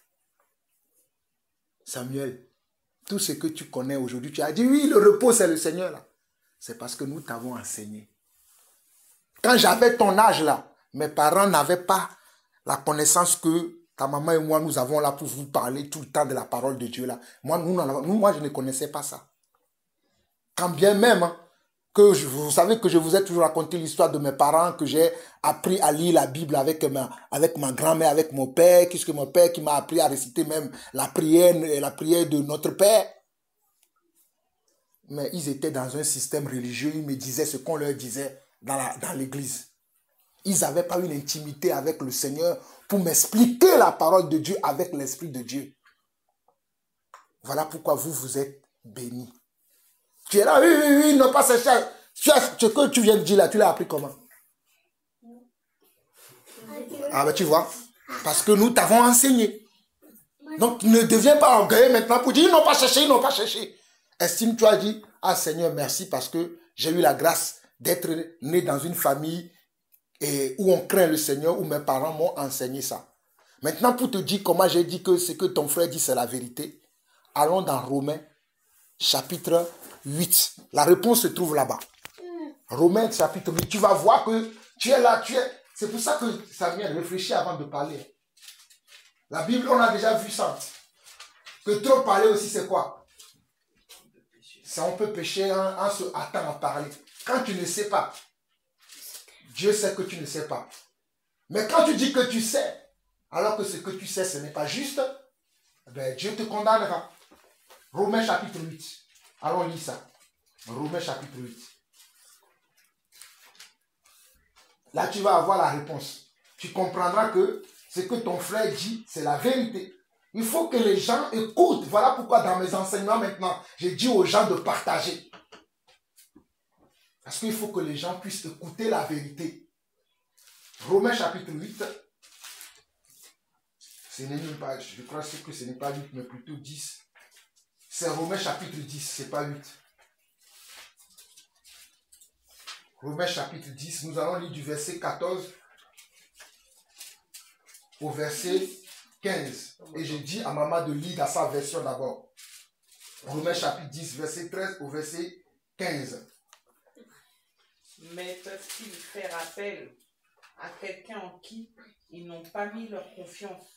Samuel, tout ce que tu connais aujourd'hui, tu as dit, oui, le repos, c'est le Seigneur, là. C'est parce que nous t'avons enseigné. Quand j'avais ton âge, là, mes parents n'avaient pas la connaissance que ta maman et moi, nous avons là pour vous parler tout le temps de la parole de Dieu, là. Moi, je ne connaissais pas ça. Quand bien même, hein, vous savez que je vous ai toujours raconté l'histoire de mes parents, que j'ai appris à lire la Bible avec ma grand-mère, avec mon père, puisque mon père qui m'a appris à réciter même la prière de notre Père. Mais ils étaient dans un système religieux, ils me disaient ce qu'on leur disait dans l'église. Ils n'avaient pas une intimité avec le Seigneur pour m'expliquer la parole de Dieu avec l'Esprit de Dieu. Voilà pourquoi vous êtes bénis. Tu es là, oui, non pas c'est ça. Ce que tu viens de dire là, tu l'as appris comment? Ah ben tu vois, parce que nous t'avons enseigné. Donc ne deviens pas orgueilleux maintenant pour dire ils n'ont pas cherché, ils n'ont pas cherché. Estime, tu as dit, ah Seigneur, merci parce que j'ai eu la grâce d'être né dans une famille où on craint le Seigneur, où mes parents m'ont enseigné ça. Maintenant pour te dire comment j'ai dit que ce que ton frère dit c'est la vérité, allons dans Romains chapitre 8. La réponse se trouve là-bas. Romains chapitre 8. Tu vas voir que tu es là, C'est pour ça que Samuel réfléchit avant de parler. La Bible, on a déjà vu ça. Que trop parler aussi, c'est quoi? Ça, on peut pécher en se hâtant à parler. Quand tu ne sais pas, Dieu sait que tu ne sais pas. Mais quand tu dis que tu sais, alors que ce que tu sais, ce n'est pas juste, ben Dieu te condamnera. Romains chapitre 8. Allons lire ça. Romains chapitre 8. Là, tu vas avoir la réponse. Tu comprendras que ce que ton frère dit, c'est la vérité. Il faut que les gens écoutent. Voilà pourquoi dans mes enseignements maintenant, j'ai dit aux gens de partager. Parce qu'il faut que les gens puissent écouter la vérité. Romains chapitre 8. Ce n'est même pas, je crois que ce n'est pas 8, mais plutôt 10. C'est Romains chapitre 10, ce n'est pas 8. Romains chapitre 10, nous allons lire du verset 14 au verset 15. Et je dis à maman de lire dans sa version d'abord. Romains chapitre 10, verset 13 au verset 15. Mais peuvent-ils faire appel à quelqu'un en qui ils n'ont pas mis leur confiance?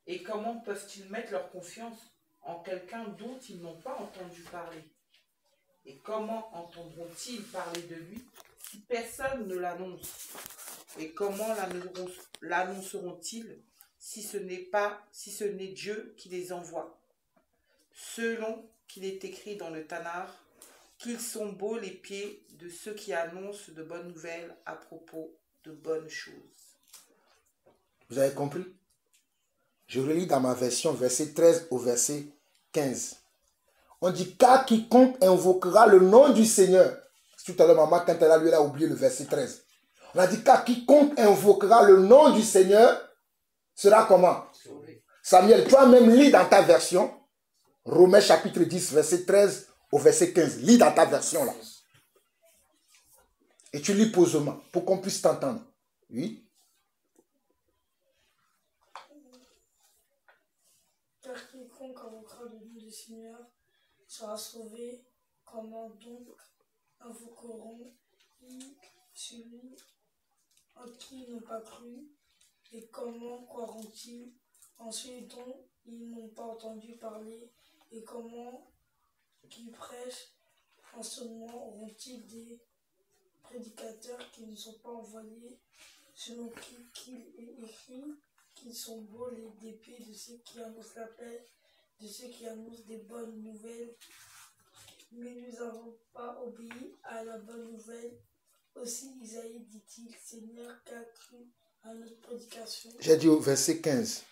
Et comment peuvent-ils mettre leur confiance en quelqu'un dont ils n'ont pas entendu parler? Et comment entendront-ils parler de lui si personne ne l'annonce? Et comment l'annonceront-ils si ce n'est Dieu qui les envoie? Selon qu'il est écrit dans le Tanakh, qu'ils sont beaux les pieds de ceux qui annoncent de bonnes nouvelles à propos de bonnes choses. Vous avez compris? Je relis dans ma version, verset 13 au verset 15. On dit, car quiconque invoquera le nom du Seigneur. Tout à l'heure, maman, quand elle a lu, elle a oublié le verset 13. On a dit, car quiconque invoquera le nom du Seigneur sera comment? Samuel, toi-même lis dans ta version. Romains chapitre 10, verset 13 au verset 15. Lis dans ta version là. Et tu lis posément pour qu'on puisse t'entendre. Oui. Car quiconque invoquera le nom du Seigneur sera sauvé. Comment donc invoqueront-ils celui en qui ils n'ont pas cru? Et comment croiront-ils en celui dont ils n'ont pas entendu parler? Et comment qui prêchent en ce moment auront-ils des prédicateurs qui ne sont pas envoyés, selon qui est écrit qu'ils sont beaux les dépits de ceux qui annoncent la paix, de ceux qui annoncent des bonnes nouvelles. Mais nous n'avons pas obéi à la bonne nouvelle. Aussi Isaïe dit-il, Seigneur, qu'a cru à notre prédication? J'ai dit au verset 15.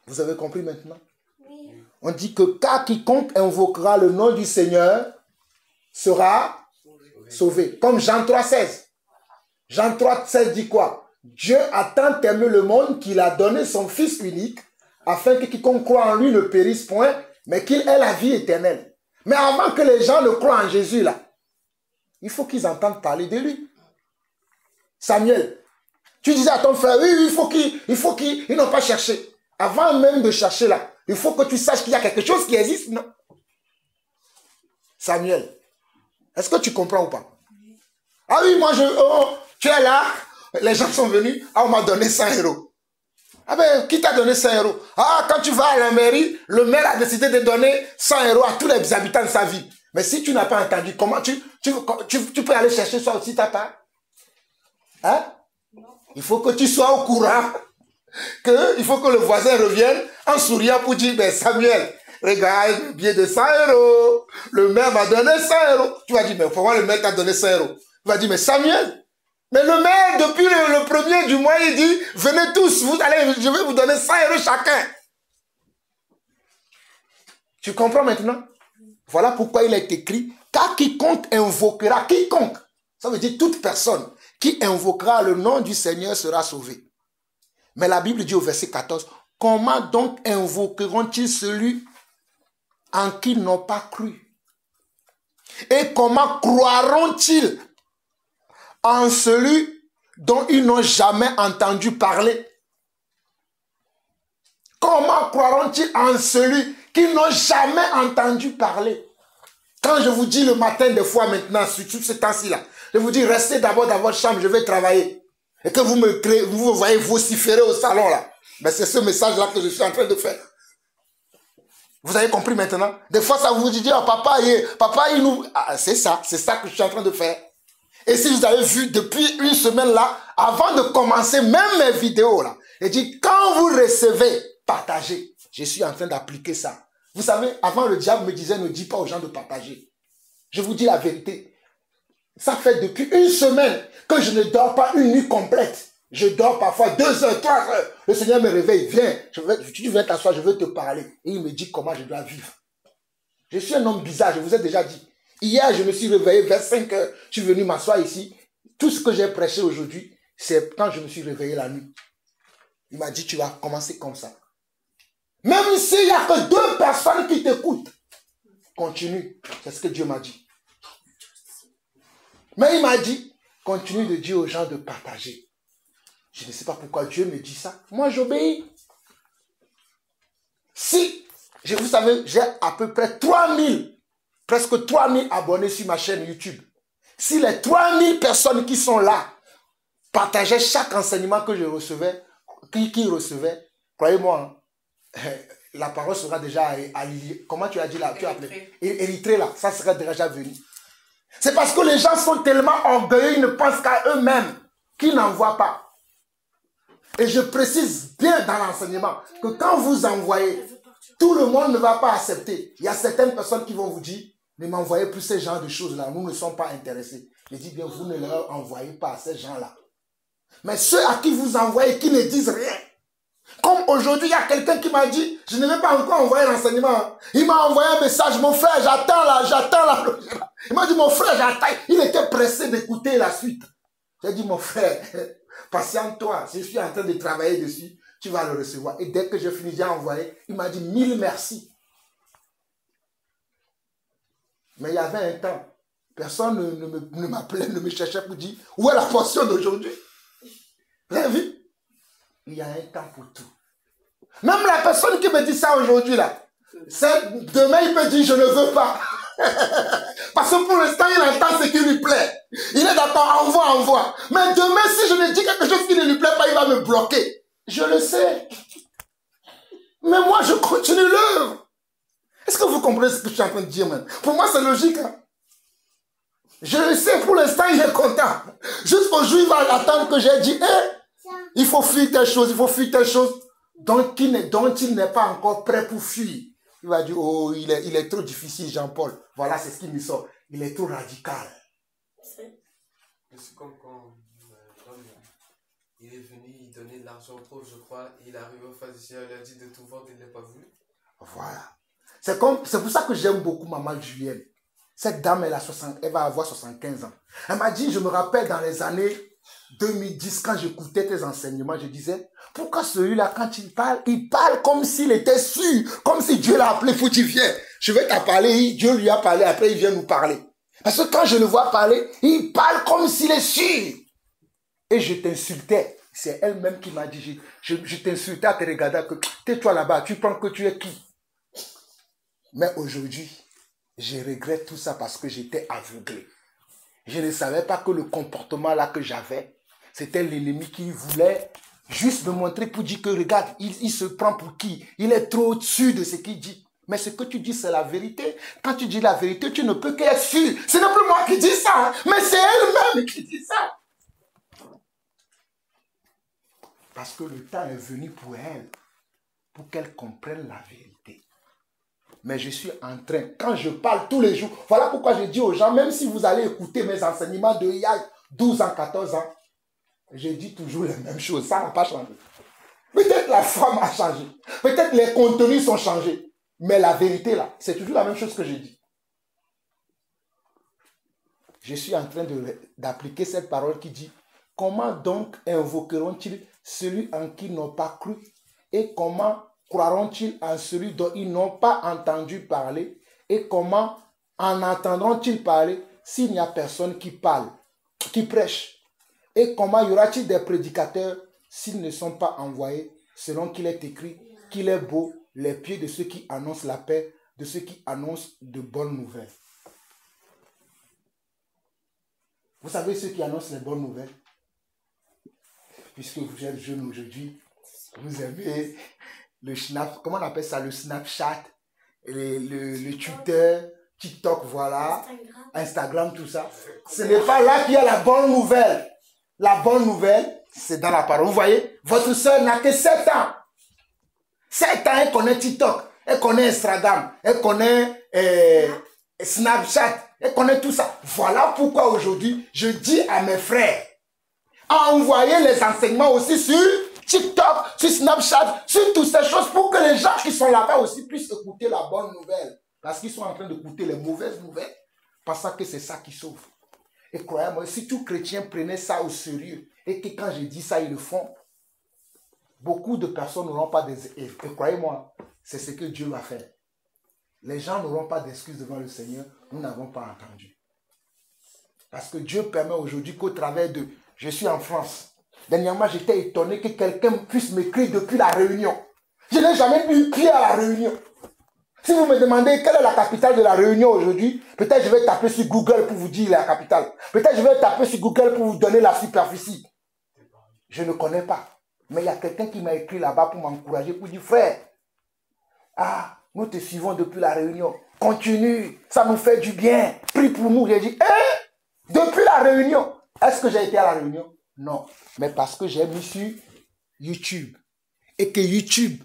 Vous avez compris maintenant? Oui. On dit que car quiconque invoquera le nom du Seigneur sera sauvé. Comme Jean 3,16. Jean 3,16 dit quoi? Dieu a tant aimé le monde qu'il a donné son Fils unique afin que quiconque croit en lui ne périsse point, mais qu'il ait la vie éternelle. Mais avant que les gens ne croient en Jésus là, il faut qu'ils entendent parler de lui. Samuel, tu disais à ton frère, oui, il faut qu'ils n'ont pas cherché. Avant même de chercher là, il faut que tu saches qu'il y a quelque chose qui existe, non? Samuel, est-ce que tu comprends ou pas? Ah oui, moi tu es là, les gens sont venus, on m'a donné 100 euros. Ah ben, qui t'a donné 100 euros? Ah, quand tu vas à la mairie, le maire a décidé de donner 100 euros à tous les habitants de sa ville. Mais si tu n'as pas entendu, comment tu peux aller chercher ça aussi ta part? Hein? Il faut que tu sois au courant. Il faut que le voisin revienne en souriant pour dire, ben Samuel, regarde, le billet de 100 euros. Le maire m'a donné 100 euros. Tu vas dire, mais pourquoi le maire t'a donné 100 euros? Tu vas dire, mais Samuel, mais le maire, depuis le premier du mois, il dit, venez tous, je vais vous donner 100 euros chacun. Tu comprends maintenant? Voilà pourquoi il est écrit, car quiconque invoquera, quiconque, ça veut dire toute personne qui invoquera le nom du Seigneur sera sauvé. Mais la Bible dit au verset 14, comment donc invoqueront-ils celui en qui ils n'ont pas cru? Et comment croiront-ils en celui dont ils n'ont jamais entendu parler? Comment croiront-ils en celui qu'ils n'ont jamais entendu parler? Quand je vous dis le matin, des fois maintenant, surtout ce temps-ci là, je vous dis, restez d'abord dans votre chambre, je vais travailler. Et que vous me voyez vociférer au salon là. Mais c'est ce message-là que je suis en train de faire. Vous avez compris maintenant? Des fois, ça vous dit, oh, papa, il nous... Ah, c'est ça que je suis en train de faire. Et si vous avez vu depuis une semaine là, avant de commencer même mes vidéos là, il dit, quand vous recevez, partagez. Je suis en train d'appliquer ça. Vous savez, avant le diable me disait, ne dis pas aux gens de partager. Je vous dis la vérité. Ça fait depuis une semaine que je ne dors pas une nuit complète. Je dors parfois 2 heures, 3 heures. Le Seigneur me réveille, viens, tu viens t'asseoir, je veux te parler. Et il me dit comment je dois vivre. Je suis un homme bizarre, je vous ai déjà dit. Hier, je me suis réveillé vers 5 heures. Je suis venu m'asseoir ici. Tout ce que j'ai prêché aujourd'hui, c'est quand je me suis réveillé la nuit. Il m'a dit, tu vas commencer comme ça. Même s'il n'y a que 2 personnes qui t'écoutent, continue. C'est ce que Dieu m'a dit. Mais il m'a dit, continue de dire aux gens de partager. Je ne sais pas pourquoi Dieu me dit ça. Moi, j'obéis. Si, vous savez, j'ai à peu près 3000, presque 3000 abonnés sur ma chaîne YouTube. Si les 3000 personnes qui sont là partageaient chaque enseignement que je recevais, qui recevait, croyez-moi, la parole sera déjà à comment tu as dit là, tu as appelé Érythrée là, ça serait déjà venu. C'est parce que les gens sont tellement orgueilleux, ils ne pensent qu'à eux-mêmes, qu'ils n'en voient pas. Et je précise bien dans l'enseignement que quand vous envoyez, tout le monde ne va pas accepter. Il y a certaines personnes qui vont vous dire, ne m'envoyez plus ces genres de choses-là, nous ne sommes pas intéressés. Je dis bien, vous ne leur envoyez pas à ces gens-là. Mais ceux à qui vous envoyez, qui ne disent rien. Comme aujourd'hui, il y a quelqu'un qui m'a dit, je ne vais pas encore envoyer l'enseignement. Il m'a envoyé un message, mon frère, j'attends là. Il m'a dit, mon frère, j'attends. Il était pressé d'écouter la suite. J'ai dit, mon frère, patiente-toi, je suis en train de travailler dessus. tu vas le recevoir. Et dès que j'ai fini, j'ai envoyé, il m'a dit 1000 merci. Mais il y avait un temps, personne ne m'appelait, ne me cherchait pour dire, où est la portion d'aujourd'hui? Vous avez vu? Il y a un temps pour tout. Même la personne qui me dit ça aujourd'hui, là, demain il me dit, je ne veux pas. Parce que pour l'instant, il entend ce qui lui plaît. Il est d'accord, envoie. Mais demain, si je lui dis quelque chose qui ne lui plaît pas, il va me bloquer. Je le sais. Mais moi, je continue l'œuvre. Est-ce que vous comprenez ce que je suis en train de dire, man? Pour moi, c'est logique. Hein? Je le sais, pour l'instant, il est content. Jusqu'au jour, il va attendre que j'ai dit, il faut fuir telle chose, il faut fuir telle chose dont il n'est pas encore prêt pour fuir. Il va dire, oh, il est trop difficile, Jean-Paul. Voilà, c'est ce qui me sort. Il est trop radical. C'est comme quand il est venu, il donnait de l'argent aux pauvres, je crois. Il est arrivé au pharmacien, il a dit de tout vendre, il n'a pas voulu. Voilà. C'est pour ça que j'aime beaucoup maman Julienne. Cette dame, elle va avoir 75 ans. Elle m'a dit, je me rappelle dans les années 2010, quand j'écoutais tes enseignements, je disais, pourquoi celui-là, quand il parle comme s'il était sûr, comme si Dieu l'a appelé, faut qu'il vienne. Je vais t'en parler, Dieu lui a parlé, après il vient nous parler. Parce que quand je le vois parler, il parle comme s'il est sûr. Et je t'insultais. C'est elle-même qui m'a dit, je t'insultais à te regarder, que tais-toi là-bas, tu penses que tu es qui? Mais aujourd'hui, je regrette tout ça parce que j'étais aveuglé. Je ne savais pas que le comportement là que j'avais, c'était l'ennemi qui voulait juste me montrer pour dire que regarde, il se prend pour qui? Il est trop au-dessus de ce qu'il dit. Mais ce que tu dis, c'est la vérité. Quand tu dis la vérité, tu ne peux qu'être sûr. Ce n'est plus moi qui dis ça, hein, mais c'est elle-même qui dit ça. Parce que le temps est venu pour elle, pour qu'elle comprenne la vérité. Mais je suis en train, quand je parle tous les jours, voilà pourquoi je dis aux gens, même si vous allez écouter mes enseignements de il y a 12 ans, 14 ans, je dis toujours les mêmes choses, ça n'a pas changé. Peut-être la forme a changé, peut-être les contenus sont changés, mais la vérité là, c'est toujours la même chose que je dis. Je suis en train d'appliquer cette parole qui dit, comment donc invoqueront-ils celui en qui ils n'ont pas cru et comment croiront-ils en celui dont ils n'ont pas entendu parler? Et comment en entendront-ils parler s'il n'y a personne qui parle, qui prêche? Et comment y aura-t-il des prédicateurs s'ils ne sont pas envoyés, selon qu'il est écrit qu'il est beau les pieds de ceux qui annoncent la paix, de ceux qui annoncent de bonnes nouvelles? Vous savez ceux qui annoncent les bonnes nouvelles? Puisque vous êtes jeunes aujourd'hui, vous aimez le Snap, comment on appelle ça, le Snapchat, le Twitter, TikTok, voilà, Instagram, tout ça. Ce n'est pas là qu'il y a la bonne nouvelle. La bonne nouvelle, c'est dans la parole. Vous voyez, votre soeur n'a que 7 ans. 7 ans, elle connaît TikTok, elle connaît Instagram, elle connaît Snapchat, elle connaît tout ça. Voilà pourquoi aujourd'hui, je dis à mes frères, envoyez les enseignements aussi sur TikTok, sur Snapchat, sur toutes ces choses pour que les gens qui sont là-bas aussi puissent écouter la bonne nouvelle. Parce qu'ils sont en train d'écouter les mauvaises nouvelles, pensant que c'est ça qui sauve. Et croyez-moi, si tout chrétien prenait ça au sérieux, et que quand je dis ça, ils le font, beaucoup de personnes n'auront pas des... Et croyez-moi, c'est ce que Dieu va faire. Les gens n'auront pas d'excuses devant le Seigneur, nous n'avons pas entendu. Parce que Dieu permet aujourd'hui qu'au travers de... Je suis en France. Dernièrement, j'étais étonné que quelqu'un puisse m'écrire depuis la Réunion. Je n'ai jamais vu écrire à la Réunion. Si vous me demandez quelle est la capitale de la Réunion aujourd'hui, peut-être je vais taper sur Google pour vous dire la capitale. Peut-être je vais taper sur Google pour vous donner la superficie. Je ne connais pas. Mais il y a quelqu'un qui m'a écrit là-bas pour m'encourager, pour dire, frère, nous te suivons depuis la Réunion. Continue, ça nous fait du bien. Prie pour nous. J'ai dit, depuis la Réunion. Est-ce que j'ai été à la Réunion? Non. Mais parce que j'ai mis sur YouTube. Et que YouTube,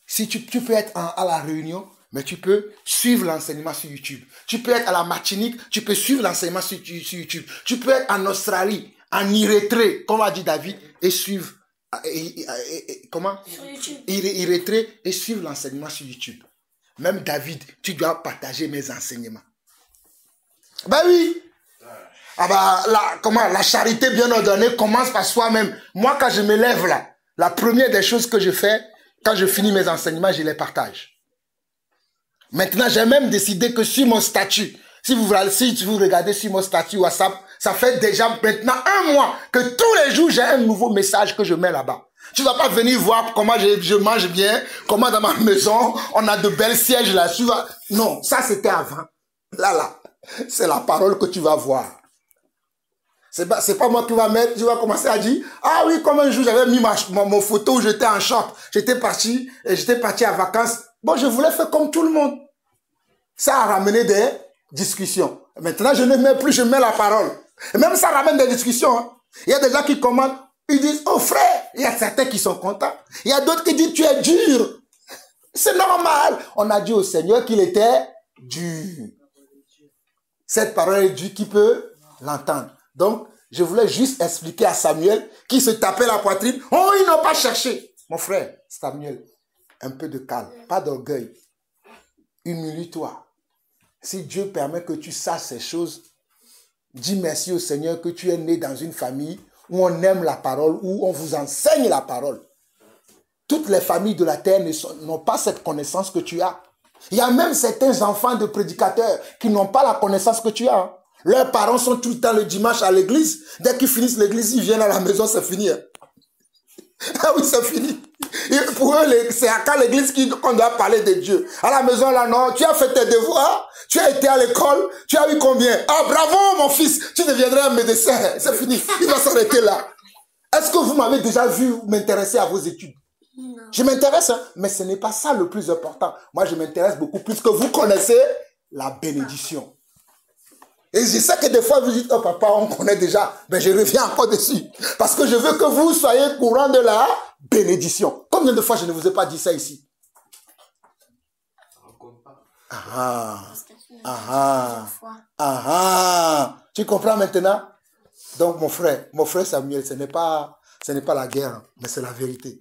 si tu peux être à la Réunion, mais tu peux suivre l'enseignement sur YouTube. Tu peux être à la Martinique, tu peux suivre l'enseignement sur YouTube. Tu peux être en Australie, en Érythrée, comme a dit David, et suivre. Comment? Sur YouTube. Érythrée et suivre l'enseignement sur YouTube. Même David, tu dois partager mes enseignements. Ben oui. La charité bien ordonnée commence par soi-même. Moi, quand je me lève là, la première des choses que je fais, quand je finis mes enseignements, je les partage. Maintenant, j'ai même décidé que sur mon statut, si vous regardez sur mon statut WhatsApp, ça fait déjà maintenant 1 mois que tous les jours, j'ai un nouveau message que je mets là-bas. Tu ne vas pas venir voir comment je mange bien, comment dans ma maison, on a de belles sièges là. Non, ça c'était avant. Là, c'est la parole que tu vas voir. C'est pas moi qui va mettre, tu vas commencer à dire, ah oui, comme un jour j'avais mis mon photo où j'étais en short, j'étais parti à vacances. Bon, je voulais faire comme tout le monde. Ça a ramené des discussions. Maintenant, je ne mets plus, je mets la parole. Et même ça ramène des discussions. Hein. Il y a des gens qui commandent, ils disent, oh frère, il y a certains qui sont contents. Il y a d'autres qui disent, tu es dur. C'est normal. On a dit au Seigneur qu'il était dur. Cette parole est dure, qui peut l'entendre? Donc, je voulais juste expliquer à Samuel qui se tapait la poitrine. Oh, ils n'ont pas cherché. Mon frère, Samuel, un peu de calme, pas d'orgueil. Humilie-toi. Si Dieu permet que tu saches ces choses, dis merci au Seigneur que tu es né dans une famille où on aime la parole, où on vous enseigne la parole. Toutes les familles de la terre n'ont pas cette connaissance que tu as. Il y a même certains enfants de prédicateurs qui n'ont pas la connaissance que tu as. Leurs parents sont tout le temps le dimanche à l'église. Dès qu'ils finissent l'église, ils viennent à la maison, c'est fini. Ah oui, c'est fini. Et pour eux, c'est à quand l'église qu'on doit parler de Dieu. À la maison, là, non, tu as fait tes devoirs, tu as été à l'école, tu as eu combien? Ah, bravo, mon fils, tu deviendrais un médecin. C'est fini, il va s'arrêter là. Est-ce que vous m'avez déjà vu m'intéresser à vos études? Non. Je m'intéresse, hein, mais ce n'est pas ça le plus important. Moi, je m'intéresse beaucoup plus que vous connaissez la bénédiction. Et je sais que des fois, vous dites, oh papa, on connaît déjà. Mais je reviens encore dessus. Parce que je veux que vous soyez courant de la bénédiction. Combien de fois je ne vous ai pas dit ça ici? Tu comprends maintenant? Donc, mon frère Samuel, ce n'est pas la guerre, mais c'est la vérité.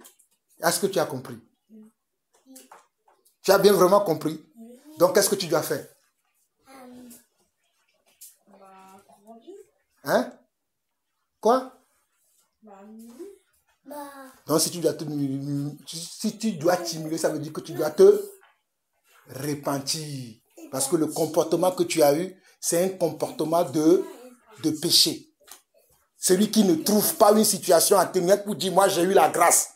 Est-ce que tu as compris? Tu as bien vraiment compris? Donc, qu'est-ce que tu dois faire? Hein? Quoi? Donc, si tu dois t'immuler, ça veut dire que tu dois te repentir. Parce que le comportement que tu as eu, c'est un comportement de péché. Celui qui ne trouve pas une situation atténuante pour dire, moi j'ai eu la grâce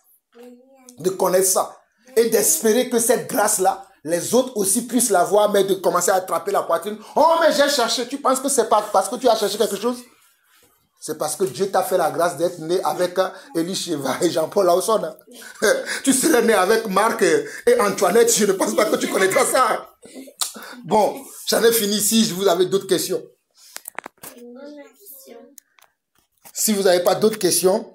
de connaître ça. Et d'espérer que cette grâce-là, les autres aussi puissent la voir, mais de commencer à attraper la poitrine. Oh, mais j'ai cherché. Tu penses que c'est pas parce que tu as cherché quelque chose? C'est parce que Dieu t'a fait la grâce d'être né avec Élie Cheva et Jean-Paul Lawson. Tu serais né avec Marc et Antoinette. Je ne pense pas que tu connaîtras ça. Bon, j'en ai fini ici. Si vous avez d'autres questions. Si vous n'avez pas d'autres questions,